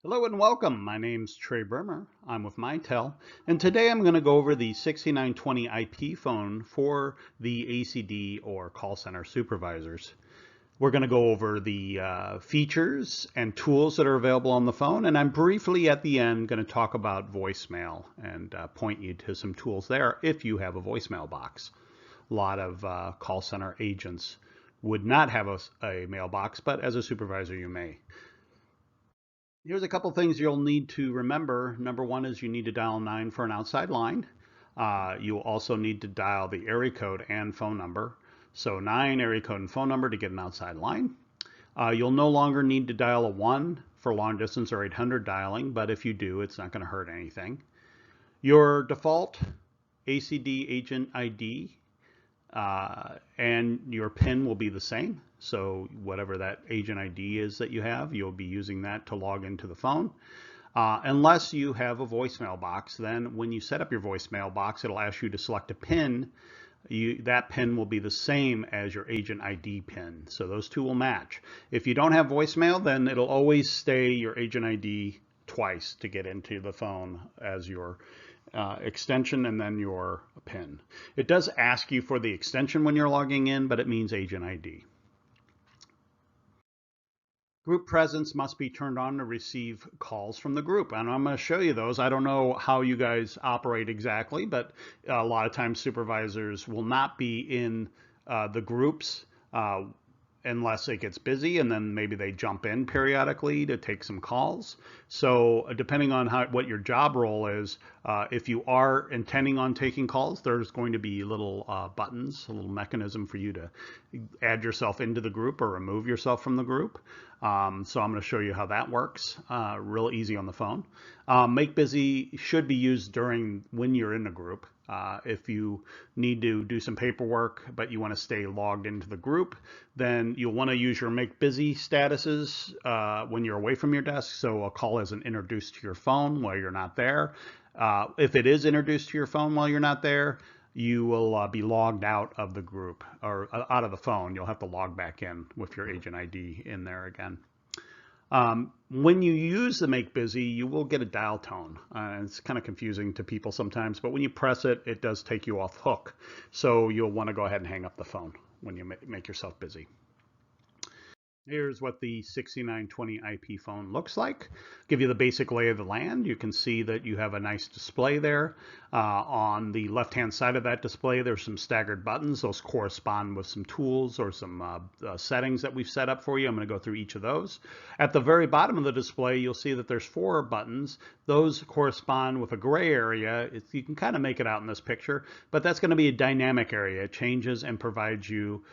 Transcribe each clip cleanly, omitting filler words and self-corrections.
Hello and welcome. My name's Trey Bremer. I'm with Mitel, and today I'm going to go over the 6920 IP phone for the ACD or call center supervisors. We're going to go over the features and tools that are available on the phone, and I'm briefly at the end going to talk about voicemail and point you to some tools there if you have a voicemail box. A lot of call center agents would not have a mailbox, but as a supervisor you may. Here's a couple things you'll need to remember. Number one is you need to dial 9 for an outside line. You'll also need to dial the area code and phone number. So 9, area code and phone number to get an outside line. You'll no longer need to dial a 1 for long distance or 800 dialing, but if you do, it's not going to hurt anything. Your default ACD agent ID and your PIN will be the same. So whatever that agent ID is that you have, you'll be using that to log into the phone. Unless you have a voicemail box, then when you set up your voicemail box, it'll ask you to select a PIN. That PIN will be the same as your agent ID PIN. So those two will match. If you don't have voicemail, then it'll always stay your agent ID twice to get into the phone as your extension and then your PIN. It does ask you for the extension when you're logging in, but it means agent ID. Group presence must be turned on to receive calls from the group, and I'm going to show you those. I don't know how you guys operate exactly, but a lot of times supervisors will not be in the groups unless it gets busy, and then maybe they jump in periodically to take some calls. So depending on what your job role is, if you are intending on taking calls, there's going to be little buttons, a little mechanism for you to add yourself into the group or remove yourself from the group. So I'm going to show you how that works, real easy on the phone. Make busy should be used when you're in a group. If you need to do some paperwork, but you want to stay logged into the group, then you'll want to use your make busy statuses when you're away from your desk. So a call isn't introduced to your phone while you're not there. If it is introduced to your phone while you're not there, you will be logged out of the group or out of the phone. You'll have to log back in with your agent ID in there again. When you use the make busy, you will get a dial tone. It's kind of confusing to people sometimes, but when you press it, it does take you off hook. So you'll want to go ahead and hang up the phone when you make yourself busy. Here's what the 6920 IP phone looks like. Give you the basic lay of the land. You can see that you have a nice display there. On the left-hand side of that display, there's some staggered buttons. Those correspond with some tools or some settings that we've set up for you. I'm going to go through each of those. At the very bottom of the display, you'll see that there's 4 buttons. Those correspond with a gray area. You can kind of make it out in this picture, but that's going to be a dynamic area. It changes and provides you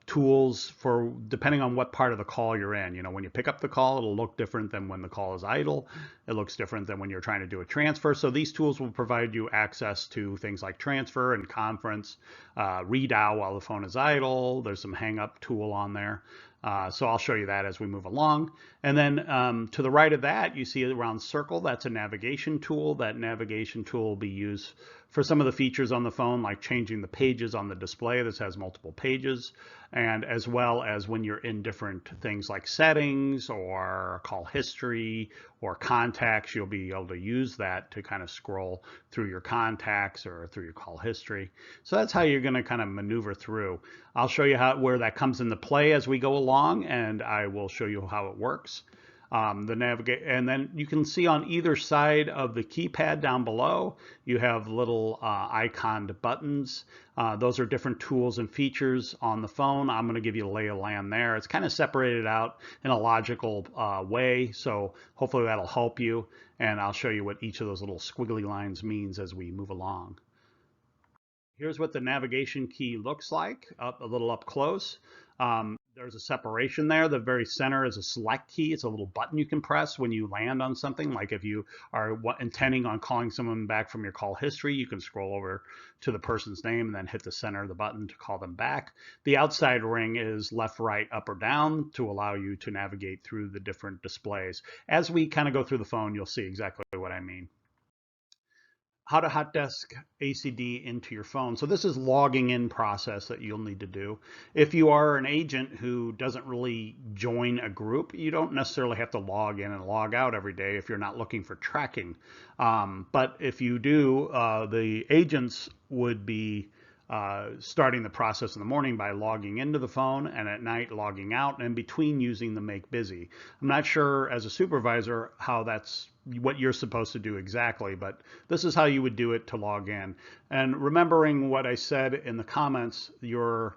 tools for depending on what part of the call you're in. You know, when you pick up the call, it'll look different than when the call is idle. It looks different than when you're trying to do a transfer. So these tools will provide you access to things like transfer and conference, redial while the phone is idle. There's some hang up tool on there. So I'll show you that as we move along. And then to the right of that, you see a round circle. That's a navigation tool. That navigation tool will be used for some of the features on the phone, like changing the pages on the display. This has multiple pages, and as well as when you're in different things like settings or call history or contacts, you'll be able to use that to kind of scroll through your contacts or through your call history. So that's how you're going to kind of maneuver through. I'll show you where that comes into play as we go along, and I will show you how it works. And then you can see on either side of the keypad down below, you have little iconed buttons. Those are different tools and features on the phone. I'm going to give you a lay of land there. It's kind of separated out in a logical way, so hopefully that'll help you. And I'll show you what each of those little squiggly lines means as we move along. Here's what the navigation key looks like, a little up close. There's a separation there. The very center is a select key. It's a little button you can press when you land on something. Like if you are intending on calling someone back from your call history, you can scroll over to the person's name and then hit the center of the button to call them back. The outside ring is left, right, up, or down to allow you to navigate through the different displays. As we kind of go through the phone, you'll see exactly what I mean. how to hot desk ACD into your phone. So this is logging in process that you'll need to do. If you are an agent who doesn't really join a group, you don't necessarily have to log in and log out every day if you're not looking for tracking. But if you do, the agents would be starting the process in the morning by logging into the phone, and at night logging out, and in between using the make busy. I'm not sure as a supervisor how that's what you're supposed to do exactly, but this is how you would do it to log in. And remembering what I said in the comments, your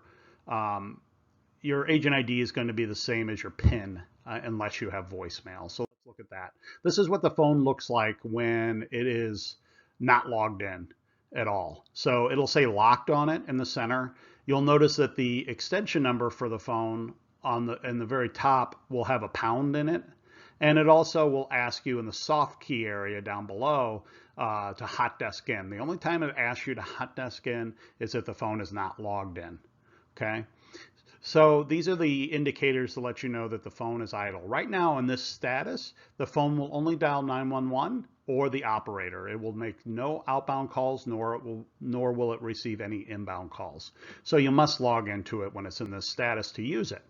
agent ID is going to be the same as your PIN unless you have voicemail. So let's look at that. This is what the phone looks like when it is not logged in at all. So it'll say locked on it in the center. You'll notice that the extension number for the phone in the very top will have a pound in it. And it also will ask you in the soft key area down below to hot desk in. The only time it asks you to hot desk in is if the phone is not logged in. Okay. So these are the indicators to let you know that the phone is idle. Right now in this status, the phone will only dial 911 or the operator. It will make no outbound calls, nor will it receive any inbound calls. So you must log into it when it's in this status to use it.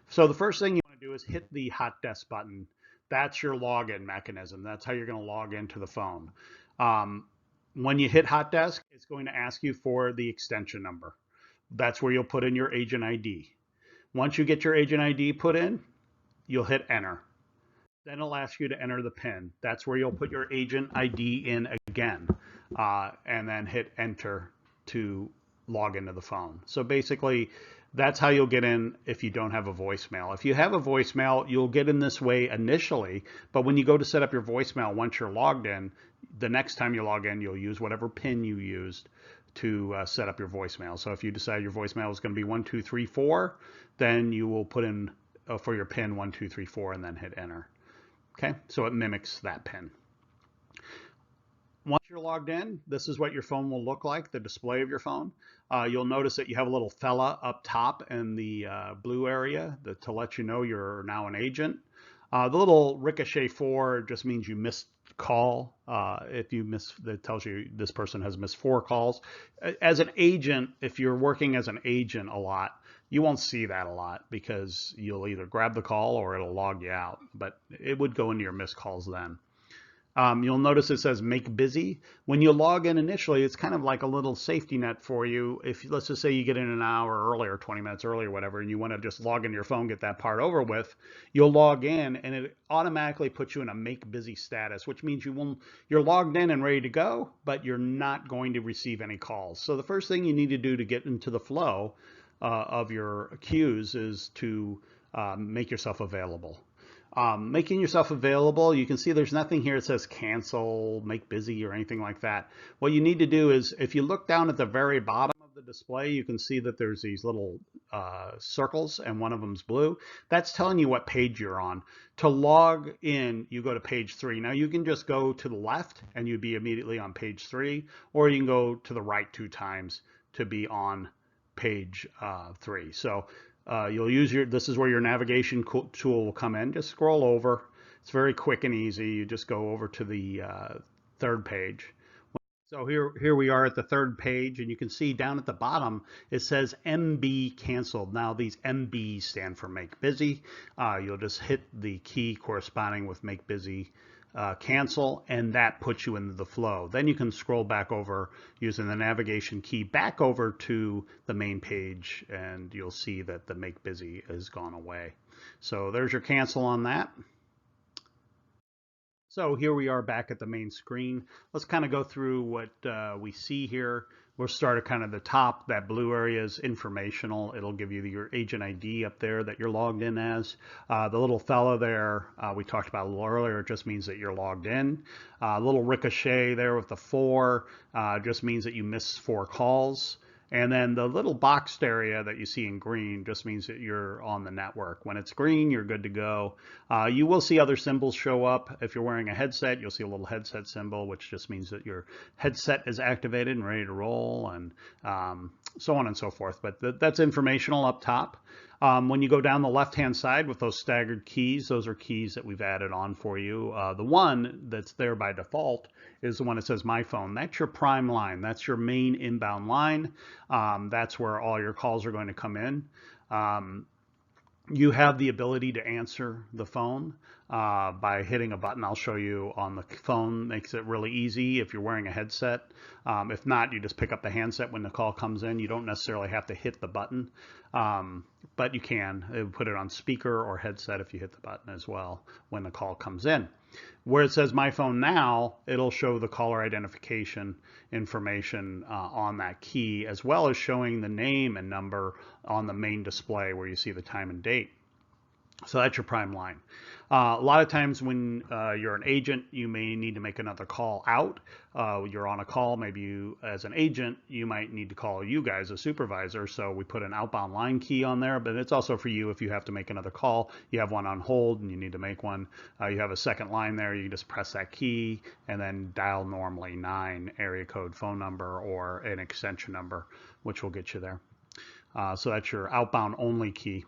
So the first thing you want to do is hit the hot desk button. That's your login mechanism. That's how you're going to log into the phone. When you hit hot desk, it's going to ask you for the extension number. That's where you'll put in your agent ID. Once you get your agent ID put in, you'll hit enter. Then it'll ask you to enter the PIN. That's where you'll put your agent ID in again, and then hit enter to log into the phone. So basically, that's how you'll get in if you don't have a voicemail. If you have a voicemail, you'll get in this way initially, but when you go to set up your voicemail, once you're logged in, the next time you log in, you'll use whatever PIN you used to set up your voicemail. So if you decide your voicemail is going to be 1234, then you will put in for your PIN 1234 and then hit enter. Okay, so it mimics that PIN. Once you're logged in, this is what your phone will look like, the display of your phone. You'll notice that you have a little fella up top in the blue area to let you know you're now an agent. The little ricochet 4 just means you missed call. If you miss, that tells you this person has missed 4 calls. As an agent, if you're working as an agent a lot, you won't see that a lot because you'll either grab the call or it'll log you out, but it would go into your missed calls then. You'll notice it says make busy. When you log in initially, it's kind of like a little safety net for you. If let's just say you get in an hour early or 20 minutes early or whatever, and you want to just log into your phone, get that part over with, you'll log in and it automatically puts you in a make busy status, which means you're logged in and ready to go, but you're not going to receive any calls. So the first thing you need to do to get into the flow of your queues is to make yourself available. Making yourself available, you can see there's nothing here that says cancel, make busy, or anything like that. What you need to do is, if you look down at the very bottom of the display, you can see that there's these little circles, and one of them's blue. That's telling you what page you're on. To log in, you go to page 3. Now you can just go to the left and you'd be immediately on page 3, or you can go to the right 2 times to be on page 3. So you'll use this is where your navigation tool will come in. Just scroll over. It's very quick and easy. You just go over to the 3rd page. So here we are at the 3rd page, and you can see down at the bottom it says MB canceled. Now these MBs stand for make busy. You'll just hit the key corresponding with make busy cancel, and that puts you into the flow. Then you can scroll back over using the navigation key back over to the main page, and you'll see that the make busy has gone away. So there's your cancel on that. So here we are back at the main screen. Let's kind of go through what we see here. We'll start at kind of the top. That blue area is informational. It'll give you your agent ID up there that you're logged in as. The little fella there we talked about a little earlier, it just means that you're logged in. Little ricochet there with the 4 just means that you missed 4 calls. And then the little boxed area that you see in green just means that you're on the network. When it's green, you're good to go. You will see other symbols show up. If you're wearing a headset, you'll see a little headset symbol, which just means that your headset is activated and ready to roll. And so on and so forth. But that's informational up top. When you go down the left-hand side with those staggered keys, those are keys that we've added on for you. The one that's there by default is the one that says My Phone. That's your prime line. That's your main inbound line. That's where all your calls are going to come in. You have the ability to answer the phone by hitting a button. I'll show you on the phone. Makes it really easy if you're wearing a headset. If not, you just pick up the handset when the call comes in. You don't necessarily have to hit the button, but you can put it on speaker or headset if you hit the button as well when the call comes in. Where it says My Phone Now, it'll show the caller identification information on that key, as well as showing the name and number on the main display where you see the time and date. So that's your prime line. A lot of times when you're an agent, you may need to make another call out. You're on a call, maybe you, as an agent, you might need to call you guys, a supervisor. So we put an outbound line key on there, but it's also for you if you have to make another call. You have one on hold and you need to make one. You have a second line there. You just press that key and then dial normally 9 area code phone number or an extension number, which will get you there. So that's your outbound only key.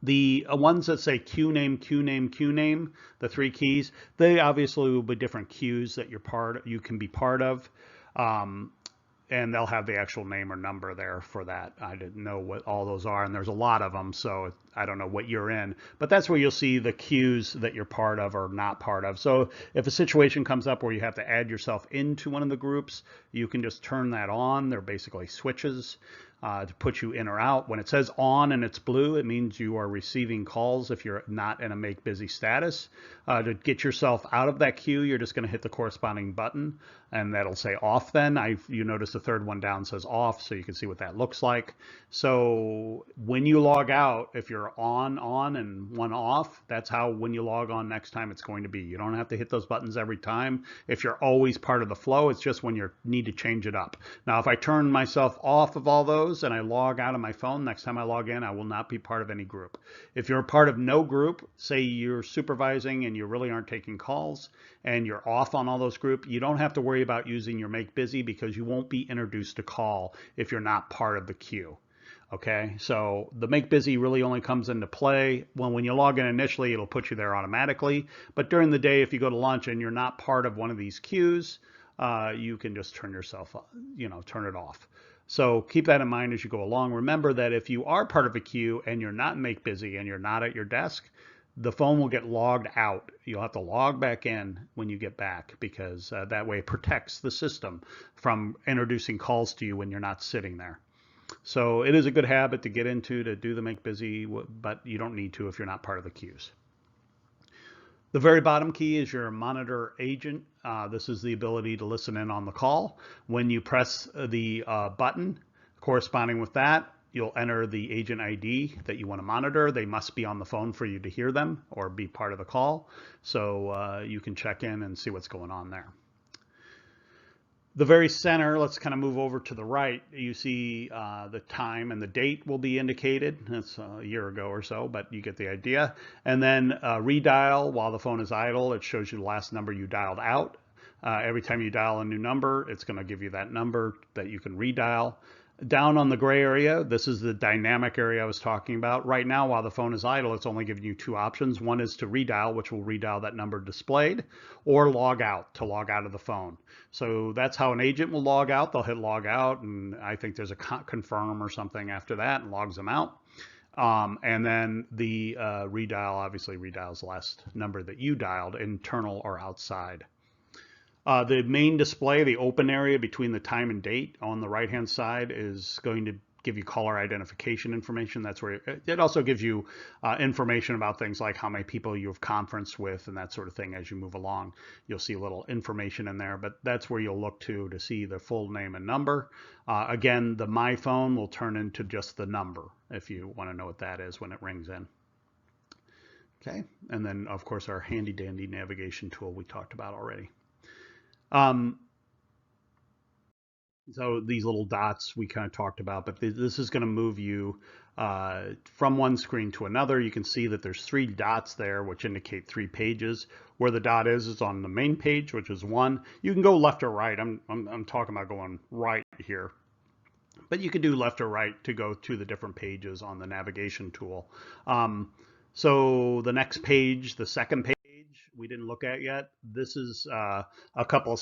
The ones that say queue name, queue name, queue name, the 3 keys, they obviously will be different queues that you can be part of. And they'll have the actual name or number there for that. I didn't know what all those are, and there's a lot of them, so I don't know what you're in. But that's where you'll see the queues that you're part of or not part of. So if a situation comes up where you have to add yourself into one of the groups, you can just turn that on. They're basically switches to put you in or out. When it says on and it's blue, it means you are receiving calls if you're not in a make busy status. To get yourself out of that queue, you're just going to hit the corresponding button, and that'll say off then. You notice the third one down says off, so you can see what that looks like. So when you log out, if you're on, and one off, that's how when you log on next time it's going to be. You don't have to hit those buttons every time. If you're always part of the flow, it's just when you need to change it up. Now, if I turn myself off of all those and I log out of my phone, next time I log in, I will not be part of any group. If you're a part of no group, say you're supervising and you really aren't taking calls and you're off on all those groups, you don't have to worry about using your make busy because you won't be introduced to call if you're not part of the queue. Okay, so the make busy really only comes into play when you log in initially. It'll put you there automatically, but during the day, if you go to lunch and you're not part of one of these queues, you can just turn yourself, turn it off. So keep that in mind as you go along. Remember that if you are part of a queue and you're not make busy and you're not at your desk, the phone will get logged out. You'll have to log back in when you get back because that way it protects the system from introducing calls to you when you're not sitting there. So it is a good habit to get into to do the make busy, but you don't need to if you're not part of the queues. The very bottom key is your monitor agent. This is the ability to listen in on the call. When you press the button corresponding with that, you'll enter the agent ID that you want to monitor. They must be on the phone for you to hear them or be part of the call. So you can check in and see what's going on there. The very center, let's kind of move over to the right. You see the time and the date will be indicated. That's a year ago or so, but you get the idea. And then redial while the phone is idle. It shows you the last number you dialed out. Every time you dial a new number, it's going to give you that number that you can redial. Down on the gray area, this is the dynamic area I was talking about. Right now, while the phone is idle, it's only giving you 2 options. One is to redial, which will redial that number displayed, or log out, to log out of the phone. So that's how an agent will log out. They'll hit log out, and I think there's a confirm or something after that and logs them out. And then the redial obviously redials the last number that you dialed, internal or outside. The main display, the open area between the time and date on the right-hand side is going to give you caller identification information. That's where it also gives you information about things like how many people you've conferenced with and that sort of thing as you move along. You'll see a little information in there, but that's where you'll look to see the full name and number. Again, the My Phone will turn into just the number if you want to know what that is when it rings in. Okay, and then of course our handy dandy navigation tool we talked about already. So these little dots we kind of talked about, but this is going to move you from one screen to another. You can see that there's 3 dots there, which indicate 3 pages. Where the dot is on the main page, which is 1. You can go left or right. I'm talking about going right here. but you can do left or right to go to the different pages on the navigation tool. So the next page, the second page, we didn't look at yet. This is a couple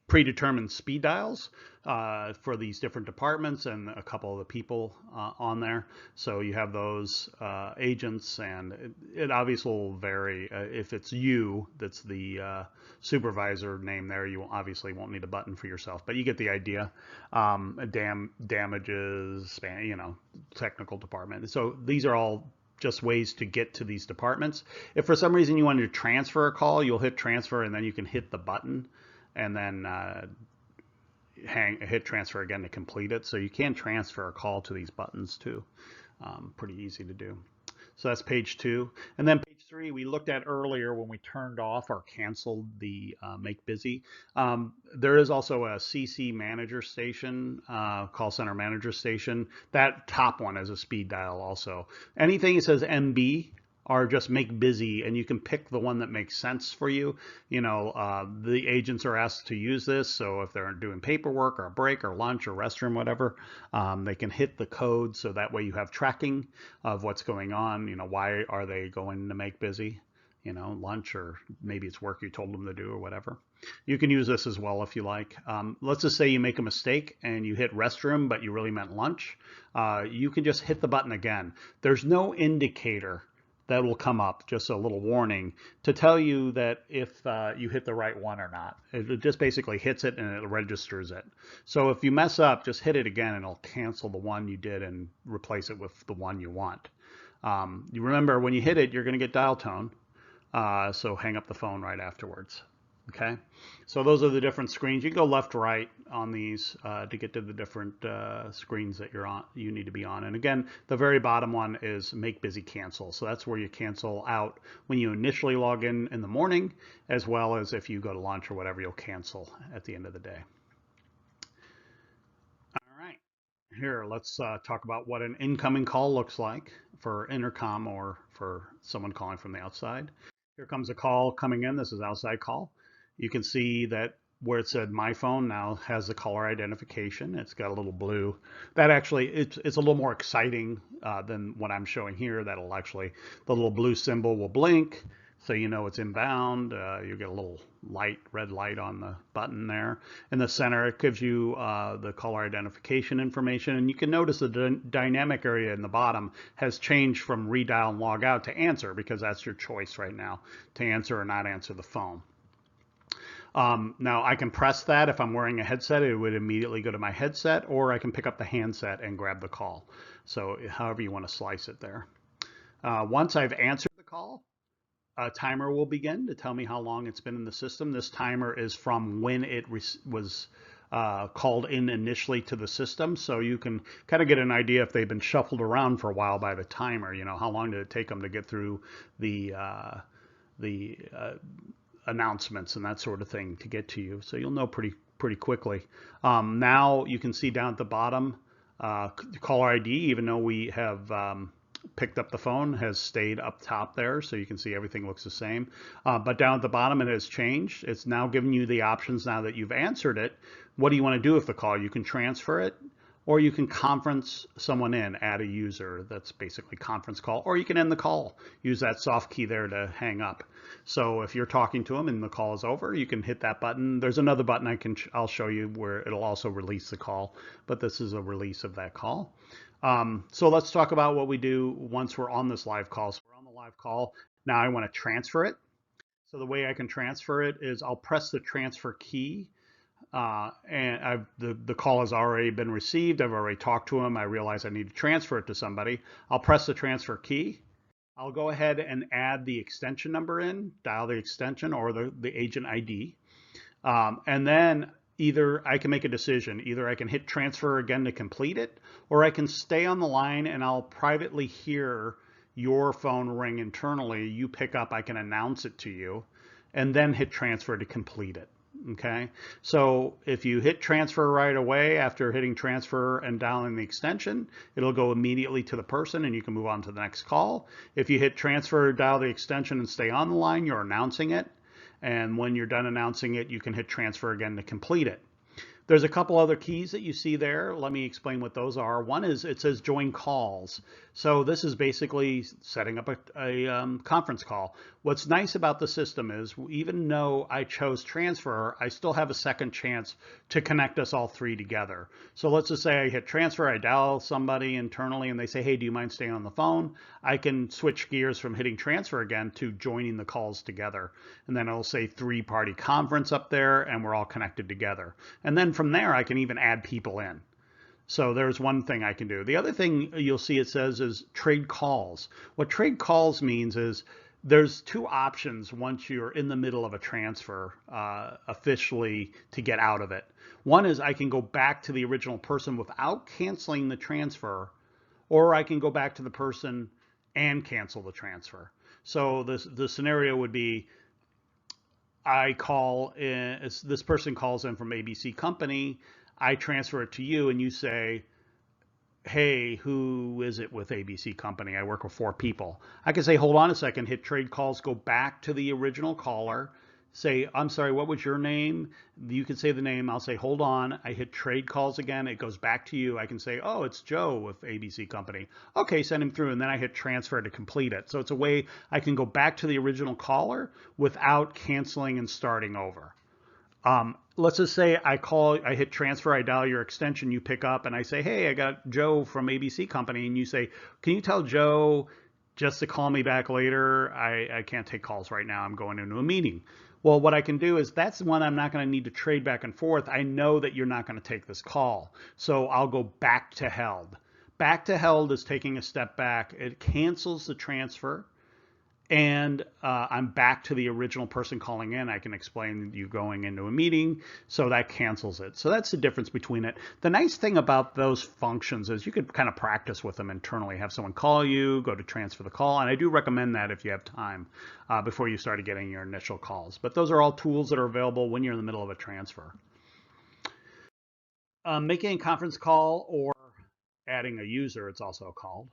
predetermined speed dials for these different departments and a couple of the people on there. So you have those agents, and it obviously will vary. If it's you, that's the supervisor name there, you obviously won't need a button for yourself, but you get the idea. Damages, technical department. So these are all just ways to get to these departments. If for some reason you wanted to transfer a call, you'll hit transfer and then you can hit the button and then hit transfer again to complete it. So you can transfer a call to these buttons too. Pretty easy to do. So that's page 2. And then page 3, we looked at earlier when we turned off or canceled the Make Busy. There is also a CC manager station, call center manager station. That top one is a speed dial also. Anything that says MB or just Make Busy, and you can pick the one that makes sense for you. The agents are asked to use this, so if they're doing paperwork or a break or lunch or restroom, whatever, they can hit the code, so that way you have tracking of what's going on. Why are they going to Make Busy? Lunch, or maybe it's work you told them to do or whatever. You can use this as well if you like. Let's just say you make a mistake and you hit restroom, but you really meant lunch. You can just hit the button again. There's no indicator that will come up, just a little warning to tell you that if you hit the right one or not. It just basically hits it and it registers it. So if you mess up, just hit it again and it'll cancel the one you did and replace it with the one you want. You remember when you hit it, you're going to get dial tone. So hang up the phone right afterwards. Okay, so those are the different screens. You can go left, right on these to get to the different screens that you need to be on. And again, the very bottom one is Make Busy Cancel. So that's where you cancel out when you initially log in the morning, as well as if you go to lunch or whatever, you'll cancel at the end of the day. All right, here let's talk about what an incoming call looks like for intercom or for someone calling from the outside. Here comes a call coming in. This is outside call. You can see that where it said my phone now has the caller identification. It's got a little blue. That actually, it's a little more exciting than what I'm showing here. That'll actually, the little blue symbol will blink, so you know it's inbound. You get a little red light on the button there. In the center, it gives you the caller identification information, and you can notice the dynamic area in the bottom has changed from redial and log out to answer, because that's your choice right now, to answer or not answer the phone. Now I can press that. If I'm wearing a headset, it would immediately go to my headset, or I can pick up the handset and grab the call. So however you want to slice it there. Once I've answered the call, a timer will begin to tell me how long it's been in the system. This timer is from when it was called in initially to the system, so you can kind of get an idea if they've been shuffled around for a while by the timer. How long did it take them to get through the announcements and that sort of thing to get to you, so you'll know pretty quickly. Now you can see down at the bottom, caller ID, even though we have picked up the phone, has stayed up top there, so you can see everything looks the same. But down at the bottom it has changed. It's now giving you the options now that you've answered it. What do you want to do with the call? You can transfer it, or you can conference someone in, add a user. That's basically conference call, or you can end the call. Use that soft key there to hang up. So if you're talking to them and the call is over, you can hit that button. There's another button I'll show you where it'll also release the call, but this is a release of that call. So let's talk about what we do once we're on this live call. So we're on the live call. Now I want to transfer it. So the way I can transfer it is I'll press the transfer key. And the call has already been received. I've already talked to him. I realize I need to transfer it to somebody. I'll press the transfer key. I'll go ahead and add the extension number in, dial the extension or the agent ID. And then either I can make a decision. Either I can hit transfer again to complete it, or I can stay on the line and I'll privately hear your phone ring internally. You pick up, I can announce it to you, and then hit transfer to complete it. Okay, so if you hit transfer right away after hitting transfer and dialing the extension, it'll go immediately to the person and you can move on to the next call. If you hit transfer, dial the extension and stay on the line, you're announcing it. And when you're done announcing it, you can hit transfer again to complete it. There's a couple other keys that you see there. Let me explain what those are. One is it says join calls. So this is basically setting up a conference call. What's nice about the system is even though I chose transfer, I still have a second chance to connect us all three together. So let's just say I hit transfer, I dial somebody internally and they say, hey, do you mind staying on the phone? I can switch gears from hitting transfer again to joining the calls together. And then it'll say three-party conference up there and we're all connected together. And then from there, I can even add people in. So there's one thing I can do. The other thing you'll see it says is trade calls. What trade calls means is there's two options once you're in the middle of a transfer officially to get out of it. One is I can go back to the original person without canceling the transfer, or I can go back to the person and cancel the transfer. So the scenario would be I call in, this person calls in from ABC company, I transfer it to you and you say, hey, who is it with ABC company? I work with 4 people. I can say, hold on a second, hit trade calls, go back to the original caller, say, I'm sorry, what was your name? You can say the name. I'll say, hold on. I hit trade calls again. It goes back to you. I can say, oh, it's Joe with ABC company. Okay, send him through. And then I hit transfer to complete it. So it's a way I can go back to the original caller without canceling and starting over. Let's just say I hit transfer, I dial your extension, you pick up, and I say, hey, I got Joe from ABC company. And you say, can you tell Joe just to call me back later? I can't take calls right now. I'm going into a meeting. Well, what I can do is that's one I'm not going to need to trade back and forth. I know that you're not going to take this call. So I'll go back to held. Back to held is taking a step back. It cancels the transfer. And I'm back to the original person calling in. I can explain you going into a meeting, so that cancels it. So that's the difference between it. The nice thing about those functions is you could kind of practice with them internally. Have someone call you, go to transfer the call, and I do recommend that if you have time before you start getting your initial calls. But those are all tools that are available when you're in the middle of a transfer. Making a conference call or adding a user, it's also called.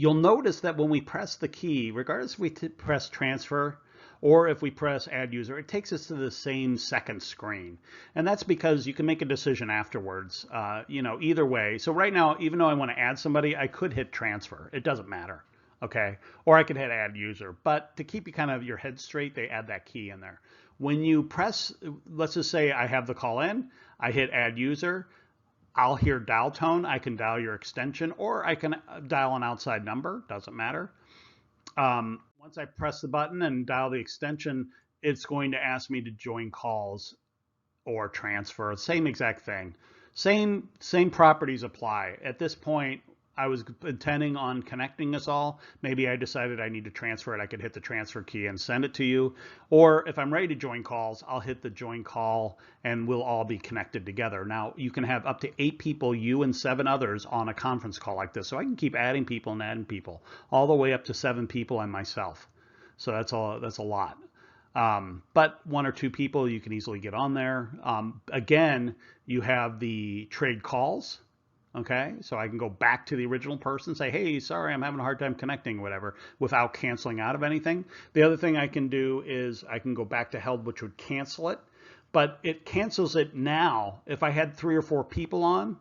You'll notice that when we press the key, regardless if we press transfer or if we press add user, it takes us to the same second screen. And that's because you can make a decision afterwards, either way. So right now, even though I want to add somebody, I could hit transfer. It doesn't matter. Okay. Or I could hit add user, but to keep you kind of your head straight, they add that key in there. When you press, let's just say I have the call in, I hit add user. I'll hear dial tone. I can dial your extension or I can dial an outside number. Doesn't matter. Once I press the button and dial the extension, it's going to ask me to join calls or transfer. Same exact thing. Same properties apply. At this point, I was intending on connecting us all. Maybe I decided I need to transfer it. I could hit the transfer key and send it to you. Or if I'm ready to join calls, I'll hit the join call and we'll all be connected together. Now you can have up to 8 people, you and 7 others on a conference call like this. So I can keep adding people and adding people all the way up to 7 people and myself. So that's a lot. But 1 or 2 people you can easily get on there. Again, you have the trade calls. Okay, so I can go back to the original person, say, hey, sorry, I'm having a hard time connecting, whatever, without canceling out of anything. The other thing I can do is I can go back to held, which would cancel it, but it cancels it now. If I had 3 or 4 people on,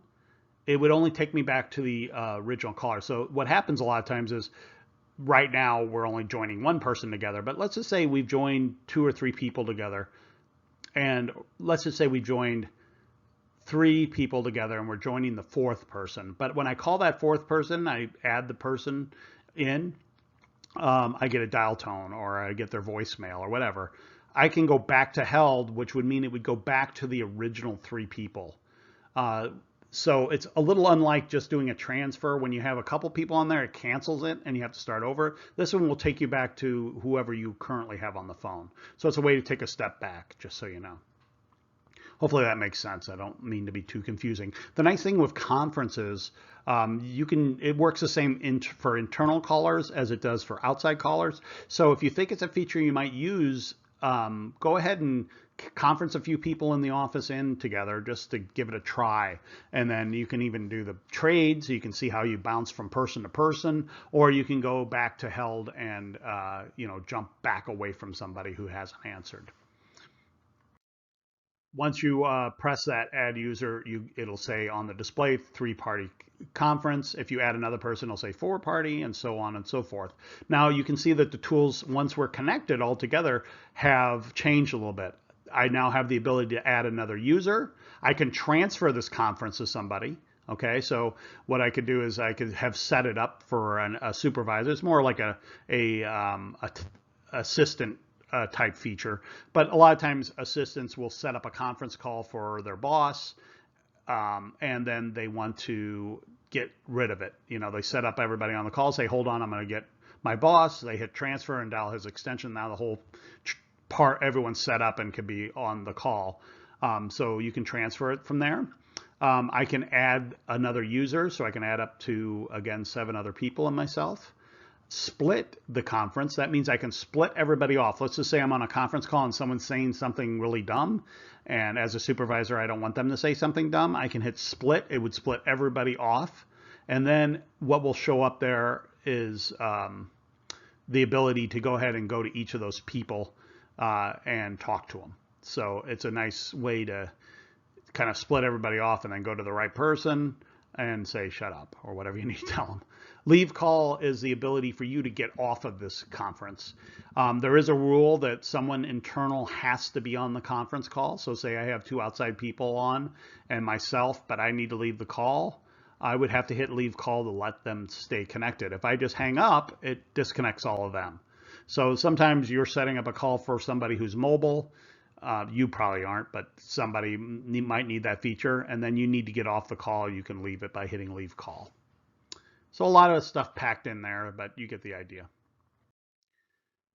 it would only take me back to the original caller. So what happens a lot of times is right now we're only joining 1 person together, but let's just say we've joined 2 or 3 people together, and let's just say we joined 3 people together and we're joining the 4th person. But when I call that 4th person, I add the person in, I get a dial tone or I get their voicemail or whatever. I can go back to held, which would mean it would go back to the original 3 people. So it's a little unlike just doing a transfer. When you have a couple people on there, it cancels it and you have to start over. This one will take you back to whoever you currently have on the phone. So it's a way to take a step back, just so you know. Hopefully that makes sense. I don't mean to be too confusing. The nice thing with conferences, it works the same for internal callers as it does for outside callers. So if you think it's a feature you might use, go ahead and conference a few people in the office in together just to give it a try. And then you can even do the trades. So you can see how you bounce from person to person, or you can go back to held and jump back away from somebody who hasn't answered. Once you press that add user, it'll say on the display 3-party conference. If you add another person, it'll say 4-party, and so on and so forth. Now you can see that the tools, once we're connected all together, have changed a little bit. I now have the ability to add another user. I can transfer this conference to somebody. Okay, so what I could do is I could have set it up for a supervisor. It's more like a assistant type feature, but a lot of times assistants will set up a conference call for their boss, and then they want to get rid of it. You know, they set up everybody on the call, say, hold on, I'm going to get my boss. They hit transfer and dial his extension. Now the whole everyone's set up and can be on the call. So you can transfer it from there. I can add another user, so I can add up to, again, 7 other people and myself. Split the conference. That means I can split everybody off. Let's just say I'm on a conference call and someone's saying something really dumb, and as a supervisor I don't want them to say something dumb. I can hit split. It would split everybody off, and then what will show up there is the ability to go ahead and go to each of those people and talk to them. So it's a nice way to kind of split everybody off and then go to the right person and say shut up or whatever you need to tell them. Leave call is the ability for you to get off of this conference. There is a rule that someone internal has to be on the conference call. So say I have 2 outside people on and myself, but I need to leave the call. I would have to hit leave call to let them stay connected. If I just hang up, it disconnects all of them. So sometimes you're setting up a call for somebody who's mobile. You probably aren't, but somebody might need that feature, and then you need to get off the call. You can leave it by hitting leave call. So a lot of stuff packed in there, but you get the idea.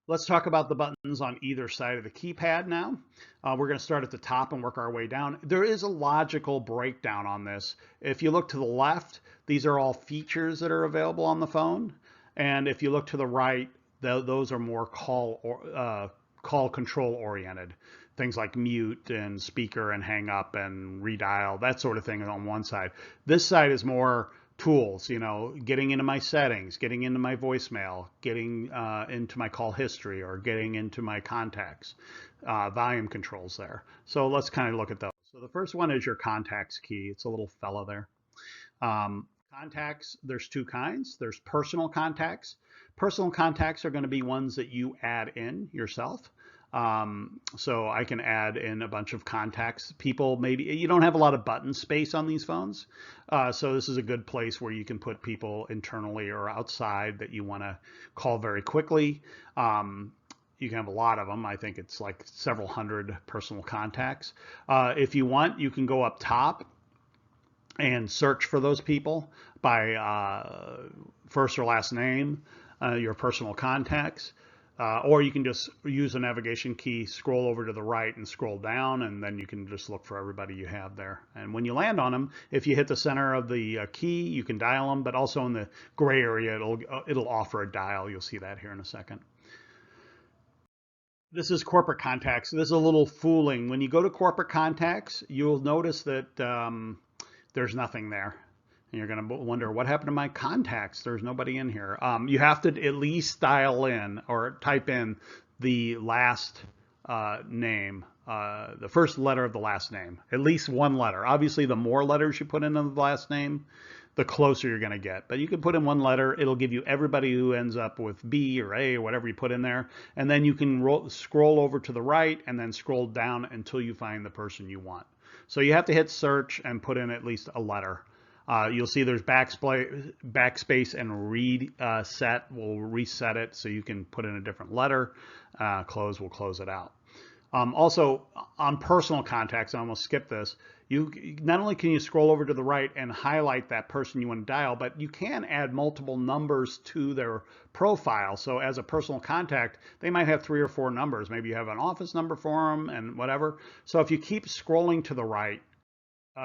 Let's talk about the buttons on either side of the keypad now. We're going to start at the top and work our way down. There is a logical breakdown on this. If you look to the left, these are all features that are available on the phone. And if you look to the right, those are more call control oriented. Things like mute and speaker and hang up and redial, that sort of thing on one side. This side is more tools, you know, getting into my settings, getting into my voicemail, getting into my call history, or getting into my contacts, volume controls there. So let's kind of look at those. So the first one is your contacts key. It's a little fella there. Contacts, there's 2 kinds. There's personal contacts. Personal contacts are going to be ones that you add in yourself. So I can add in a bunch of contacts. People, maybe you don't have a lot of button space on these phones. So this is a good place where you can put people internally or outside that you want to call very quickly. You can have a lot of them. I think it's like several hundred personal contacts. If you want, you can go up top and search for those people by first or last name, your personal contacts. Or you can just use the navigation key, scroll over to the right and scroll down, and then you can just look for everybody you have there. And when you land on them, if you hit the center of the key, you can dial them, but also in the gray area, it'll offer a dial. You'll see that here in a second. This is corporate contacts. This is a little fooling. When you go to corporate contacts, you'll notice that there's nothing there. And you're going to wonder, what happened to my contacts? There's nobody in here. You have to at least dial in or type in the last name, the first letter of the last name, at least one letter. Obviously, the more letters you put in the last name, the closer you're going to get. But you can put in one letter. It'll give you everybody who ends up with B or A or whatever you put in there. And then you can scroll over to the right and then scroll down until you find the person you want. So you have to hit search and put in at least a letter. You'll see there's backspace and reset. We'll reset it so you can put in a different letter. Close will close it out. Also, on personal contacts, I almost skipped this. Not only can you scroll over to the right and highlight that person you want to dial, but you can add multiple numbers to their profile. So as a personal contact, they might have 3 or 4 numbers. Maybe you have an office number for them and whatever. So if you keep scrolling to the right,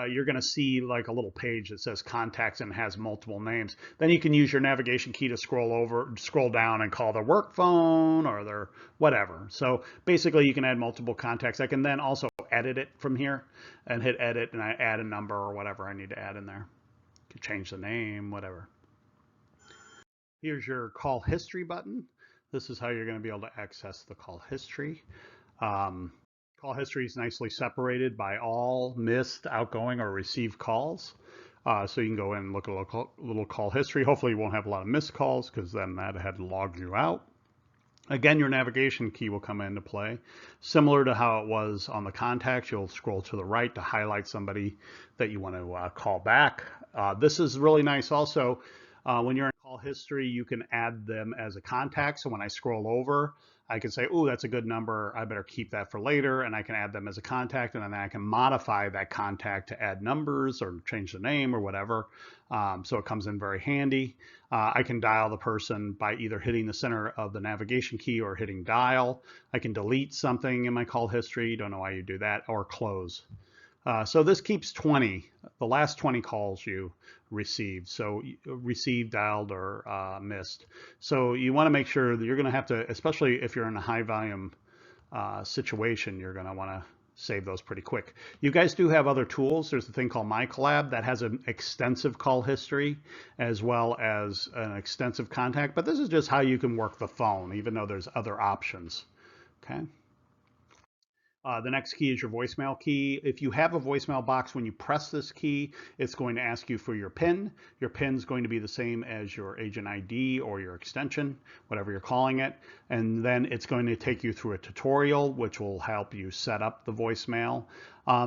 you're going to see like a little page that says contacts and has multiple names. Then you can use your navigation key to scroll down and call their work phone or their whatever. So basically you can add multiple contacts. I can then also edit it from here and hit edit, and I add a number or whatever I need to add in there. You can change the name, whatever. Here's your call history button. This is how you're going to be able to access the call history. Call history is nicely separated by all missed, outgoing, or received calls. So you can go in and look at a little call history. Hopefully you won't have a lot of missed calls because then that had logged you out. Again, your navigation key will come into play. Similar to how it was on the contacts, you'll scroll to the right to highlight somebody that you want to call back. This is really nice also. When you're in call history, you can add them as a contact. So when I scroll over, I can say, oh, that's a good number. I better keep that for later. And I can add them as a contact. And then I can modify that contact to add numbers or change the name or whatever. So it comes in very handy. I can dial the person by either hitting the center of the navigation key or hitting dial. I can delete something in my call history. Don't know why you do that, or close. So this keeps 20, the last 20 calls you received. So received, dialed, or missed. So you want to make sure that you're going to have to, especially if you're in a high volume situation, you're going to want to save those pretty quick. You guys do have other tools. There's a thing called MyCollab that has an extensive call history as well as an extensive contact. But this is just how you can work the phone, even though there's other options. Okay. The next key is your voicemail key. If you have a voicemail box, when you press this key, it's going to ask you for your PIN. Your PIN is going to be the same as your agent ID or your extension, whatever you're calling it. And then it's going to take you through a tutorial, which will help you set up the voicemail.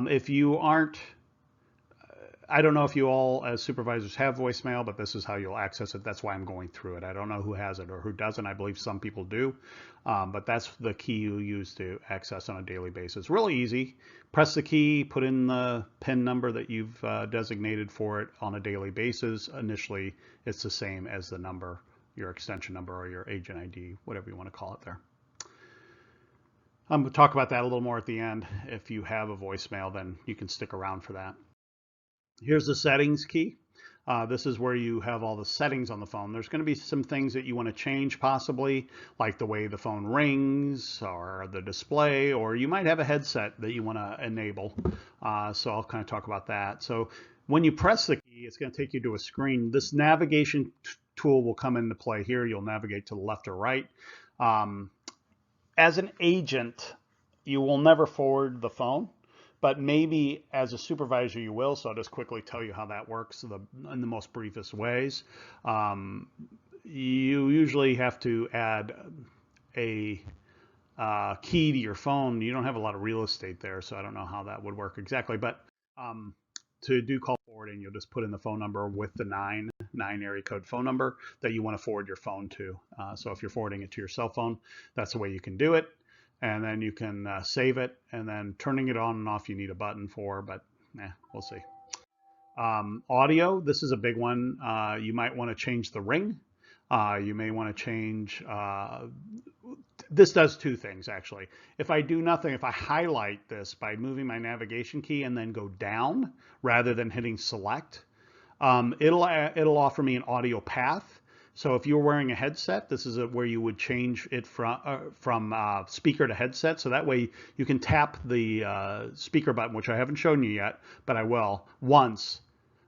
If you aren't, I don't know if you all as supervisors have voicemail, but this is how you'll access it. That's why I'm going through it. I don't know who has it or who doesn't. I believe some people do, but that's the key you use to access on a daily basis. Really easy. Press the key, put in the PIN number that you've designated for it on a daily basis. Initially, it's the same as the number, your extension number or your agent ID, whatever you want to call it there. I'm going to talk about that a little more at the end. If you have a voicemail, then you can stick around for that. Here's the settings key. This is where you have all the settings on the phone. There's going to be some things that you want to change possibly, like the way the phone rings or the display, or you might have a headset that you want to enable. So I'll kind of talk about that. So when you press the key, it's going to take you to a screen. This navigation tool will come into play here. You'll navigate to the left or right. As an agent, you will never forward the phone. But maybe as a supervisor you will, so I'll just quickly tell you how that works in the most briefest ways. You usually have to add a key to your phone. You don't have a lot of real estate there, so I don't know how that would work exactly. But to do call forwarding, you'll just put in the phone number with the 9 area code phone number that you want to forward your phone to. So if you're forwarding it to your cell phone, that's the way you can do it. And then you can save it, and then turning it on and off you need a button for, but we'll see. Audio, this is a big one. You might want to change the ring. You may want to change, this does two things actually. If I do nothing, if I highlight this by moving my navigation key and then go down rather than hitting select, it'll offer me an audio path. So if you're wearing a headset, this is where you would change it from speaker to headset. So that way you can tap the speaker button, which I haven't shown you yet, but I will, once.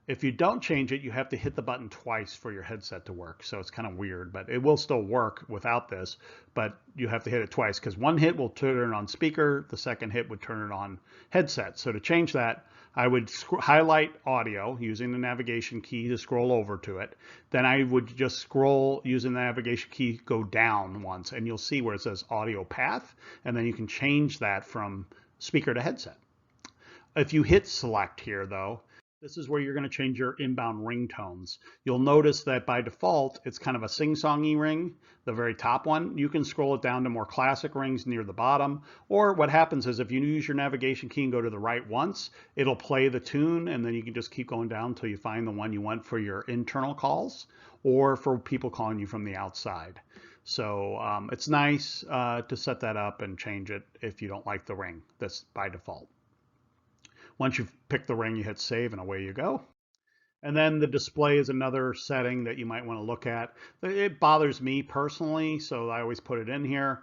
If you don't change it, you have to hit the button twice for your headset to work. So it's kind of weird, but it will still work without this, but you have to hit it twice because one hit will turn it on speaker, the second hit would turn it on headset. So to change that, I would highlight audio using the navigation key to scroll over to it. Then I would just scroll using the navigation key, go down once, and you'll see where it says audio path, and then you can change that from speaker to headset. If you hit select here though, this is where you're going to change your inbound ringtones. You'll notice that by default, it's kind of a sing-songy ring, the very top one. You can scroll it down to more classic rings near the bottom. Or what happens is if you use your navigation key and go to the right once, it'll play the tune, and then you can just keep going down until you find the one you want for your internal calls or for people calling you from the outside. So it's nice to set that up and change it if you don't like the ring. That's by default. Once you've picked the ring, you hit save and away you go. And then the display is another setting that you might want to look at. It bothers me personally, so I always put it in here.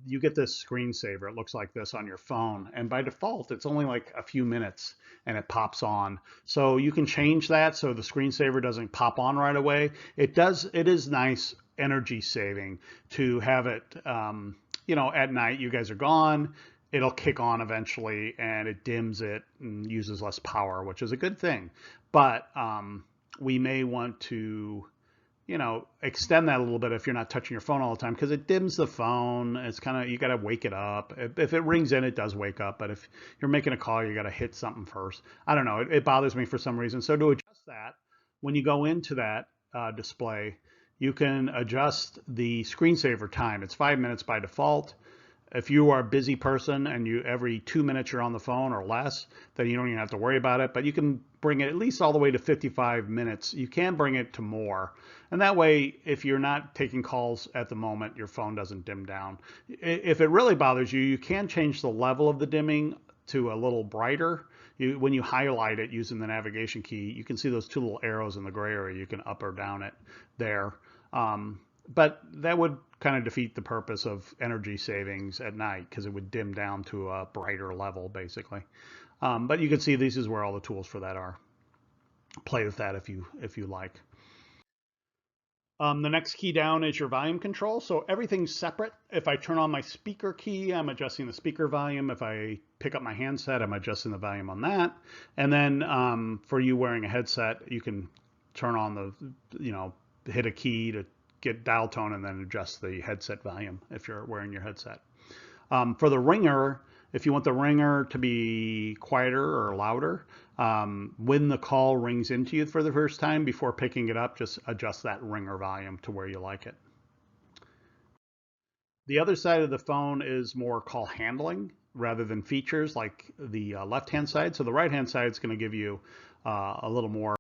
You get this screensaver. It looks like this on your phone. And by default, it's only like a few minutes and it pops on. So you can change that so the screensaver doesn't pop on right away. It is nice energy saving to have it, at night you guys are gone. it'll kick on eventually, and it dims it and uses less power, which is a good thing. But we may want to, extend that a little bit if you're not touching your phone all the time, because it dims the phone. It's kind of, you got to wake it up. If it rings in, it does wake up. But if you're making a call, you got to hit something first. I don't know. It bothers me for some reason. So to adjust that, when you go into that display, you can adjust the screensaver time. It's 5 minutes by default. If you are a busy person and you every 2 minutes you're on the phone or less, then you don't even have to worry about it. But you can bring it at least all the way to 55 minutes. You can bring it to more. And that way, if you're not taking calls at the moment, your phone doesn't dim down. If it really bothers you, you can change the level of the dimming to a little brighter. When you highlight it using the navigation key, you can see those two little arrows in the gray area. You can up or down it there. But that would kind of defeat the purpose of energy savings at night, because it would dim down to a brighter level, basically. But you can see this is where all the tools for that are. Play with that if you like. The next key down is your volume control. So everything's separate. If I turn on my speaker key, I'm adjusting the speaker volume. If I pick up my handset, I'm adjusting the volume on that. And then for you wearing a headset, you can turn on the, hit a key to get dial tone and then adjust the headset volume if you're wearing your headset. For the ringer, if you want the ringer to be quieter or louder, when the call rings into you for the first time, before picking it up, just adjust that ringer volume to where you like it. The other side of the phone is more call handling rather than features, like the left-hand side. So the right-hand side is going to give you a little more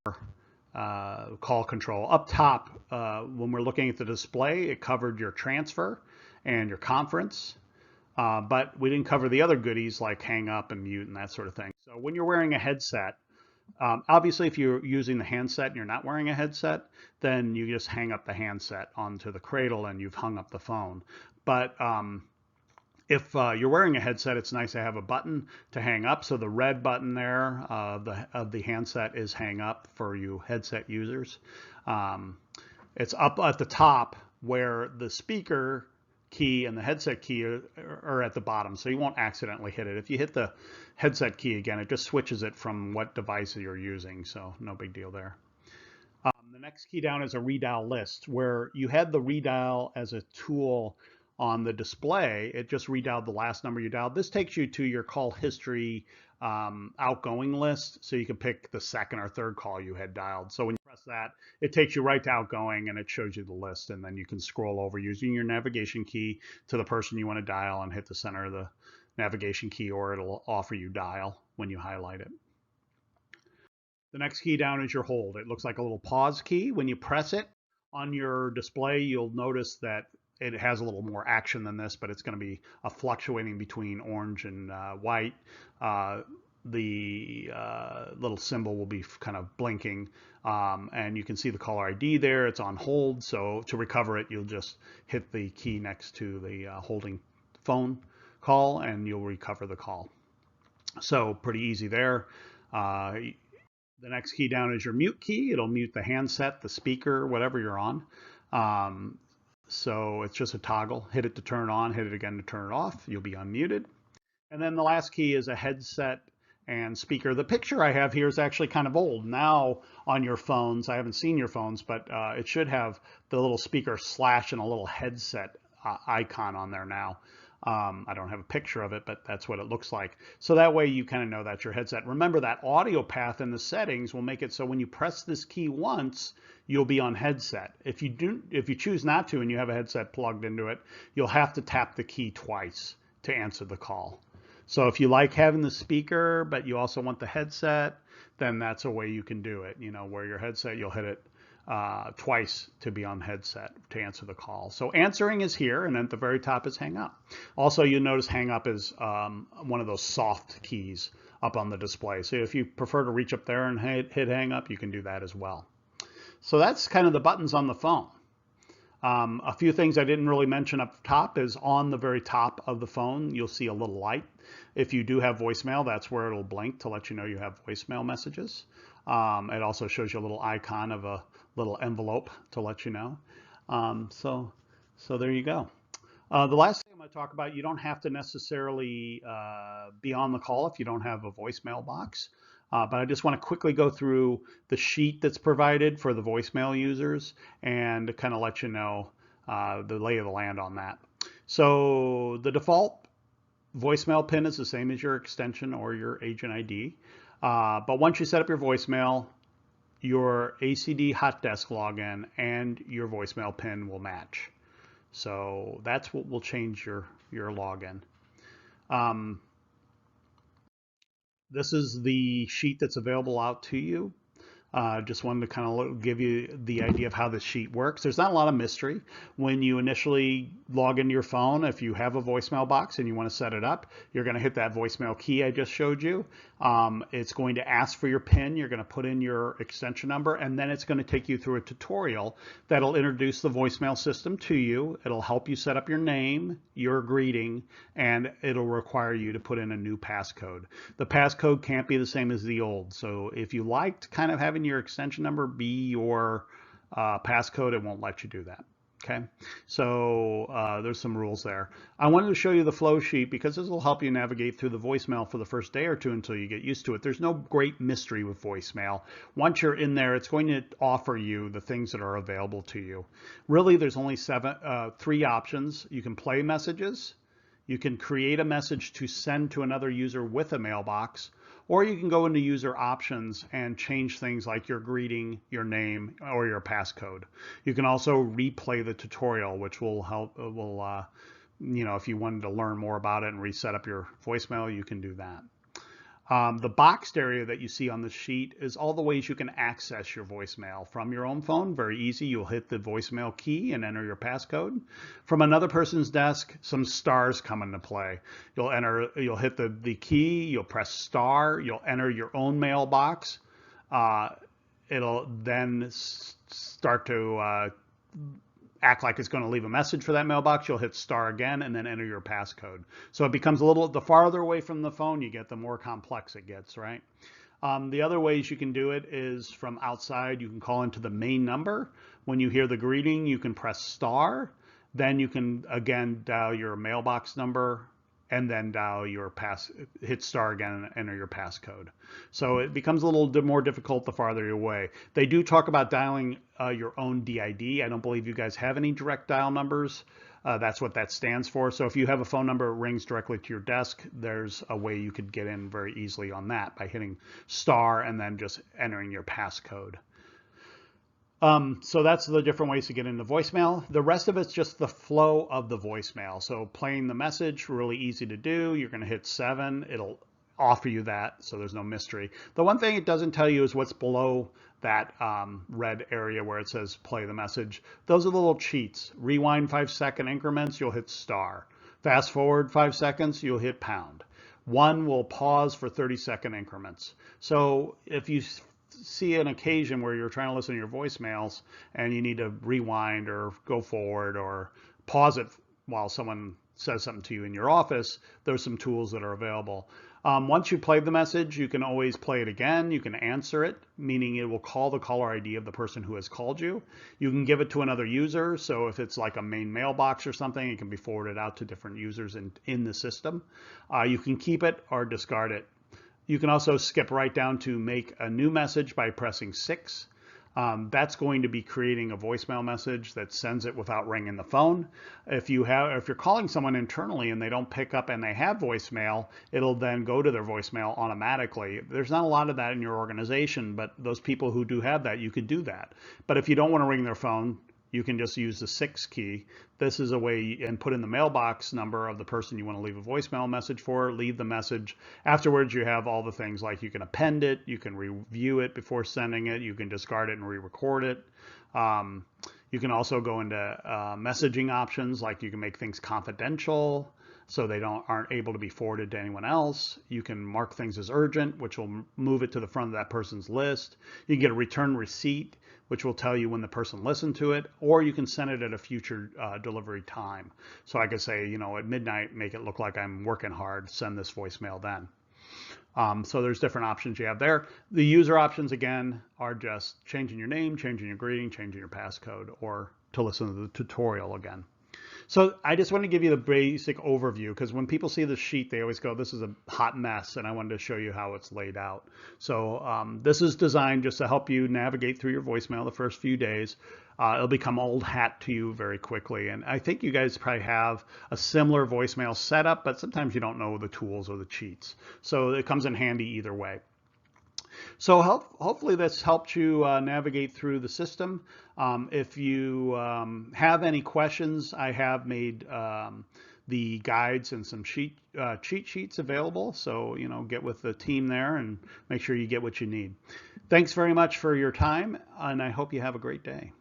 call control. Up top, when we're looking at the display, it covered your transfer and your conference. But we didn't cover the other goodies like hang up and mute and that sort of thing. So when you're wearing a headset, obviously if you're using the handset and you're not wearing a headset, then you just hang up the handset onto the cradle and you've hung up the phone. But if you're wearing a headset, it's nice to have a button to hang up. So the red button there of the handset is hang up for you headset users. It's up at the top where the speaker key and the headset key are at the bottom, so you won't accidentally hit it. If you hit the headset key again, it just switches it from what device you're using, so no big deal there. The next key down is a redial list, where you had the redial as a tool on the display. It just redialed the last number you dialed. This takes you to your call history outgoing list, so you can pick the second or third call you had dialed. So when you press that, it takes you right to outgoing and it shows you the list, and then you can scroll over using your navigation key to the person you want to dial and hit the center of the navigation key, or it'll offer you dial when you highlight it. The next key down is your hold. It looks like a little pause key. When you press it on your display, you'll notice that it has a little more action than this, but it's going to be fluctuating between orange and white. The little symbol will be kind of blinking, and you can see the caller ID there. It's on hold, so to recover it, you'll just hit the key next to the holding phone call, and you'll recover the call. So pretty easy there. The next key down is your mute key. It'll mute the handset, the speaker, whatever you're on. So it's just a toggle. Hit it to turn on, hit it again to turn it off. You'll be unmuted. And then the last key is a headset and speaker. The picture I have here is actually kind of old. Now on your phones, I haven't seen your phones, but it should have the little speaker slash and a little headset icon on there now. I don't have a picture of it, but that's what it looks like. So that way you kind of know that's your headset. Remember, that audio path in the settings will make it so when you press this key once, you'll be on headset. If you choose not to and you have a headset plugged into it, you'll have to tap the key twice to answer the call. So if you like having the speaker, but you also want the headset, then that's a way you can do it. Where your headset, you'll hit it twice to be on headset to answer the call. So answering is here, and then at the very top is hang up. Also, you'll notice hang up is one of those soft keys up on the display. So if you prefer to reach up there and hit hang up, you can do that as well. So that's kind of the buttons on the phone. A few things I didn't really mention up top is on the very top of the phone, you'll see a little light. If you do have voicemail, that's where it'll blink to let you know you have voicemail messages. It also shows you a little icon of a little envelope to let you know. So there you go. The last thing I'm going to talk about, you don't have to necessarily be on the call if you don't have a voicemail box. But I just want to quickly go through the sheet that's provided for the voicemail users and kind of let you know the lay of the land on that. So the default voicemail pin is the same as your extension or your agent ID. But once you set up your voicemail, your ACD hot desk login and your voicemail pin will match. So that's what will change your login. This is the sheet that's available out to you. Just wanted to kind of give you the idea of how this sheet works. There's not a lot of mystery. When you initially log into your phone, if you have a voicemail box and you want to set it up, you're going to hit that voicemail key I just showed you. It's going to ask for your PIN. You're going to put in your extension number, and then it's going to take you through a tutorial that'll introduce the voicemail system to you. It'll help you set up your name, your greeting, and it'll require you to put in a new passcode. The passcode can't be the same as the old. So if you liked kind of having your extension number be your passcode, it won't let you do that. Okay, so there's some rules there. I wanted to show you the flow sheet because this will help you navigate through the voicemail for the first day or two until you get used to it. There's no great mystery with voicemail. Once you're in there, it's going to offer you the things that are available to you. Really, there's only three options. You can play messages, you can create a message to send to another user with a mailbox, or you can go into user options and change things like your greeting, your name, or your passcode. You can also replay the tutorial, which will help, if you wanted to learn more about it and reset up your voicemail, you can do that. The boxed area that you see on the sheet is all the ways you can access your voicemail from your own phone. Very easy. You'll hit the voicemail key and enter your passcode. From another person's desk, some stars come into play. You'll hit the key, you'll press star, you'll enter your own mailbox. It'll then start to act like it's going to leave a message for that mailbox. You'll hit star again and then enter your passcode. So it becomes the farther away from the phone you get, the more complex it gets, right? The other ways you can do it is from outside. You can call into the main number. When you hear the greeting, you can press star. Then you can again dial your mailbox number and then dial your hit star again and enter your passcode. So it becomes a little bit more difficult the farther you're away. They do talk about dialing your own DID. I don't believe you guys have any direct dial numbers. That's what that stands for. So if you have a phone number that rings directly to your desk, there's a way you could get in very easily on that by hitting star and then just entering your passcode. So that's the different ways to get into voicemail. The rest of it's just the flow of the voicemail. So playing the message, really easy to do. You're going to hit 7. It'll offer you that, so there's no mystery. The one thing it doesn't tell you is what's below that red area where it says play the message. Those are the little cheats. Rewind 5-second increments, you'll hit star. Fast forward 5 seconds, you'll hit pound. 1 will pause for 30-second increments. So if you see an occasion where you're trying to listen to your voicemails and you need to rewind or go forward or pause it while someone says something to you in your office, there's some tools that are available. Once you play the message, you can always play it again. You can answer it, meaning it will call the caller ID of the person who has called you. You can give it to another user. So if it's like a main mailbox or something, it can be forwarded out to different users in the system. You can keep it or discard it. You can also skip right down to make a new message by pressing 6. That's going to be creating a voicemail message that sends it without ringing the phone. If you're calling someone internally and they don't pick up and they have voicemail, it'll then go to their voicemail automatically. There's not a lot of that in your organization, but those people who do have that, you could do that. But if you don't want to ring their phone, you can just use the 6 key. This is a way, and put in the mailbox number of the person you want to leave a voicemail message for, leave the message. Afterwards, you have all the things like you can append it, you can review it before sending it, you can discard it and re-record it. You can also go into messaging options, like you can make things confidential so they aren't able to be forwarded to anyone else. You can mark things as urgent, which will move it to the front of that person's list. You can get a return receipt, which will tell you when the person listened to it, or you can send it at a future delivery time. So I could say, at midnight, make it look like I'm working hard, send this voicemail then. So there's different options you have there. The user options, again, are just changing your name, changing your greeting, changing your passcode, or to listen to the tutorial again. So I just want to give you the basic overview, because when people see the sheet, they always go, this is a hot mess, and I wanted to show you how it's laid out. So this is designed just to help you navigate through your voicemail the first few days. It'll become old hat to you very quickly. And I think you guys probably have a similar voicemail setup, but sometimes you don't know the tools or the cheats. So it comes in handy either way. So hopefully this helped you navigate through the system. If you have any questions, I have made the guides and some cheat sheets available. So, get with the team there and make sure you get what you need. Thanks very much for your time, and I hope you have a great day.